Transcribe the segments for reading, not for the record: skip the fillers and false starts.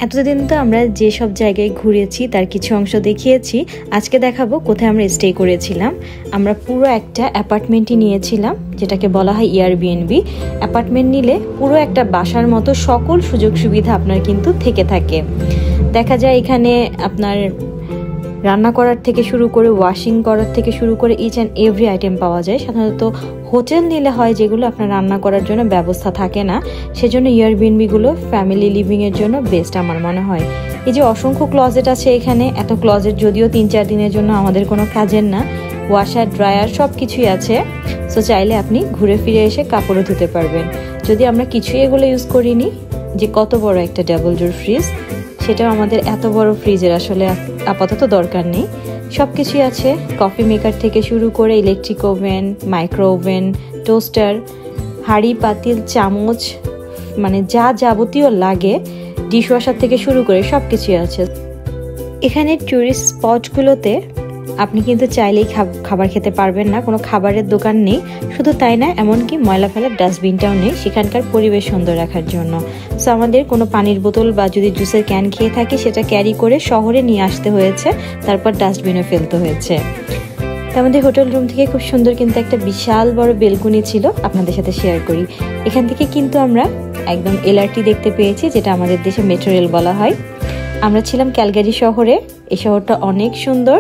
এতদিন তো আমরা যে সব জায়গায় ঘুরেছি তার কিছু অংশ দেখিয়েছি। আজকে দেখাবো কোথায় আমরা স্টে করেছিলাম। আমরা পুরো একটা অ্যাপার্টমেন্টই নিয়েছিলাম, যেটাকে বলা হয় এয়ারবিএনবি। অ্যাপার্টমেন্ট নিলে পুরো একটা বাসার মতো সকল সুযোগ সুবিধা আপনার কিন্তু থেকে থাকে। দেখা যায় এখানে আপনার রান্না করার থেকে শুরু করে ওয়াশিং করার থেকে শুরু করে ইচ অ্যান্ড এভরি আইটেম পাওয়া যায়। সাধারণত হোটেল নিলে হয় যেগুলো আপনার রান্না করার জন্য ব্যবস্থা থাকে না, সেজন্য এয়ারবিএনবিগুলো ফ্যামিলি লিভিংয়ের জন্য বেস্ট আমার মনে হয়। এই যে অসংখ্য ক্লজেট আছে এখানে, এত ক্লজেট যদিও 3-4 দিনের জন্য আমাদের কোনো কাজের না, ওয়াশার ড্রায়ার সব কিছুই আছে। সো চাইলে আপনি ঘুরে ফিরে এসে কাপড়ও ধুতে পারবেন। যদি আমরা কিছুই এগুলো ইউজ করিনি, যে কত বড় একটা ডাবল ডোর ফ্রিজ, সেটাও আমাদের এত বড় ফ্রিজের আসলে আপাতত দরকার নেই। সব কিছুই আছে, কফি মেকার থেকে শুরু করে electric oven, micro oven, toaster, হাঁড়ি পাতিল, চামচ, মানে যা যাবতীয় লাগে ডিশওয়াশার থেকে শুরু করে সব কিছুই আছে। এখানে ট্যুরিস্ট স্পটগুলোতে আপনি কিন্তু চাইলেই খাবার খেতে পারবেন না, কোনো খাবারের দোকান নেই। শুধু তাই না, এমনকি ময়লা ফেলার ডাস্টবিনটাও নেই সেখানকার পরিবেশ সুন্দর রাখার জন্য। সো আমাদের কোনো পানির বোতল বা যদি জুসের ক্যান খেয়ে থাকি সেটা ক্যারি করে শহরে নিয়ে আসতে হয়েছে, তারপর ডাস্টবিনে ফেলতে হয়েছে। আমাদের হোটেল রুম থেকে খুব সুন্দর কিন্তু একটা বিশাল বড় বেলকনি ছিল, আপনাদের সাথে শেয়ার করি। এখান থেকে কিন্তু আমরা একদম এলআরটি দেখতে পেয়েছি, যেটা আমাদের দেশে মেট্রো রেল বলা হয়। আমরা ছিলাম ক্যালগারি শহরে। এই শহরটা অনেক সুন্দর,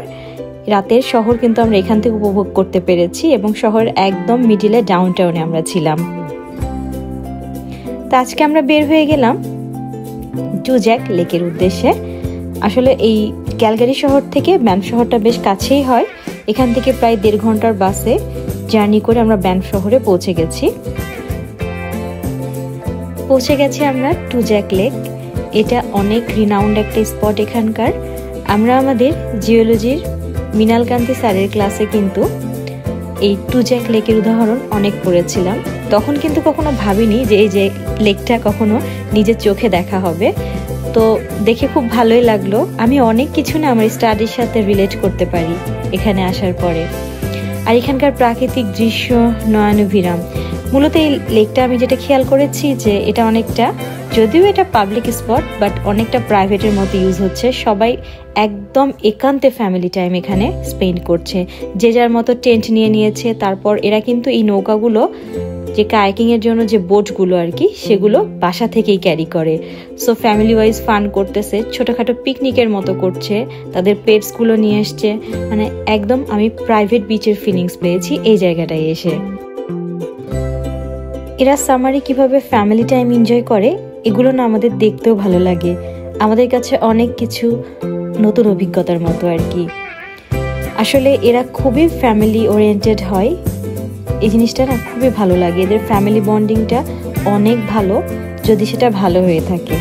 রাতের শহর কিন্তু আমরা এখান থেকে উপভোগ করতে পেরেছি, এবং শহরের একদম মিডিলে ডাউনটাউনে আমরা ছিলাম। তো আজকে আমরা বের হয়ে গেলাম টুজ্যাক লেকের উদ্দেশ্যে। আসলে এই ক্যালগারি শহর থেকে ব্যানফ শহরটা বেশ কাছেই হয়। এখান থেকে প্রায় 1.5 ঘন্টার বাসে জার্নি করে আমরা ব্যানফ শহরে পৌঁছে গেছি আমরা টুজ্যাক লেক। এটা অনেক রিনাউন্ড একটা স্পট এখানকার। আমরা আমাদের জিওলজির মৃণালকান্তি স্যারের ক্লাসে কিন্তু এই টুজ্যাক লেকের উদাহরণ অনেক পড়েছিলাম। তখন কিন্তু কখনো ভাবিনি যে এই যে লেকটা কখনো নিজের চোখে দেখা হবে। তো দেখে খুব ভালোই লাগলো। আমি অনেক কিছু না আমার স্টাডির সাথে রিলেট করতে পারি এখানে আসার পরে। আর এখানকার প্রাকৃতিক দৃশ্য নয়নাভিরাম। মূলত এই লেকটা আমি যেটা খেয়াল করেছি যে এটা অনেকটা, যদিও এটা পাবলিক স্পট, বাট অনেকটা প্রাইভেটের মতো ইউজ হচ্ছে। সবাই একদম একান্তে ফ্যামিলি টাইম এখানে স্পেন্ড করছে, যে যার মতো টেন্ট নিয়ে নিয়েছে। তারপর এরা কিন্তু এই নৌকাগুলো, যে কায়াকিং এর জন্য যে বোটগুলো আর কি, সেগুলো বাসা থেকেই ক্যারি করে। সো ফ্যামিলি ওয়াইজ ফান করতেছে, ছোটখাটো পিকনিকের মতো করছে, তাদের পেটসগুলো নিয়ে এসছে। মানে একদম আমি প্রাইভেট বিচের ফিলিংস পেয়েছি এই জায়গাটায় এসে। এরা সামারে কিভাবে ফ্যামিলি টাইম এনজয় করে এগুলো না আমাদের দেখতেও ভালো লাগে। আমাদের কাছে অনেক কিছু নতুন অভিজ্ঞতার মতো আর কি। আসলে এরা খুবই ফ্যামিলি ওরিয়েন্টেড হয়, এই জিনিসটা না খুবই ভালো লাগে। এদের ফ্যামিলি বন্ডিংটা অনেক ভালো, যদি সেটা ভালো হয়ে থাকে।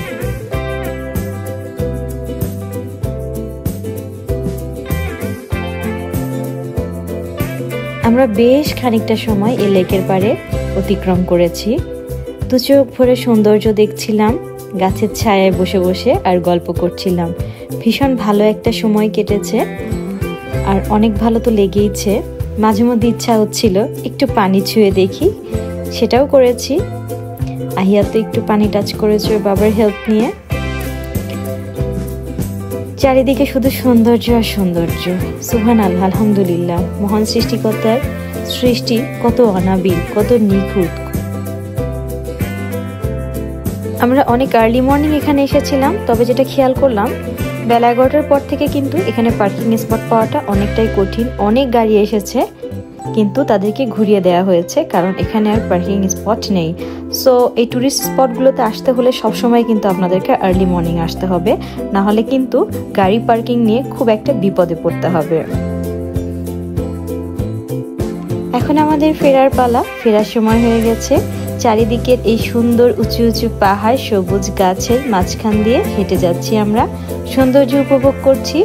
আমরা বেশ খানিকটা সময় এই লেকের পাড়ে অতিক্রম করেছি। দু চোখ ভরে সৌন্দর্য দেখছিলাম, গাছের ছায়ায় বসে বসে আর গল্প করছিলাম। ভীষণ ভালো একটা সময় কেটেছে, আর অনেক ভালো তো লেগেইছে। মাঝে মধ্যে ইচ্ছা হচ্ছিল একটু পানি ছুঁয়ে দেখি, সেটাও করেছি। আহিয়া তো একটু পানি টাচ করেছে বাবার হেল্প নিয়ে। চারিদিকে শুধু সৌন্দর্য আর সৌন্দর্য। সুবহানাল্লাহ, আলহামদুলিল্লাহ। মহান সৃষ্টিকর্তার সৃষ্টি কত অনাবিল, কত নিখুঁত। আমরা অনেক আর্লি মর্নিং এখানে এসেছিলাম, তবে যেটা খেয়াল করলাম বেলা 11টার পর থেকে কিন্তু এখানে পার্কিং স্পট পাওয়াটা অনেকটাই কঠিন। অনেক গাড়ি এসেছে কিন্তু তাদেরকে ঘুরিয়ে দেওয়া হয়েছে, কারণ এখানে আর পার্কিং স্পট নেই। সো এই ট্যুরিস্ট স্পটগুলোতে আসতে হলে সবসময় কিন্তু আপনাদেরকে আর্লি মর্নিং আসতে হবে, না হলে কিন্তু গাড়ি পার্কিং নিয়ে খুব একটা বিপদে পড়তে হবে। এখন আমাদের ফেরার পালা, ফেরার সময় হয়ে গেছে। চারিদিকের এই সুন্দর উঁচু উঁচু পাহাড়, সবুজ গাছের মাঝখান দিয়ে হেঁটে যাচ্ছি আমরা, সৌন্দর্য উপভোগ করছি।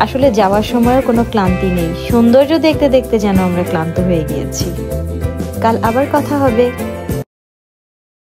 আসলে যাওয়ার সময়ও কোনো ক্লান্তি নেই, সৌন্দর্য দেখতে দেখতে যেন আমরা ক্লান্ত হয়ে গিয়েছি। কাল আবার কথা হবে।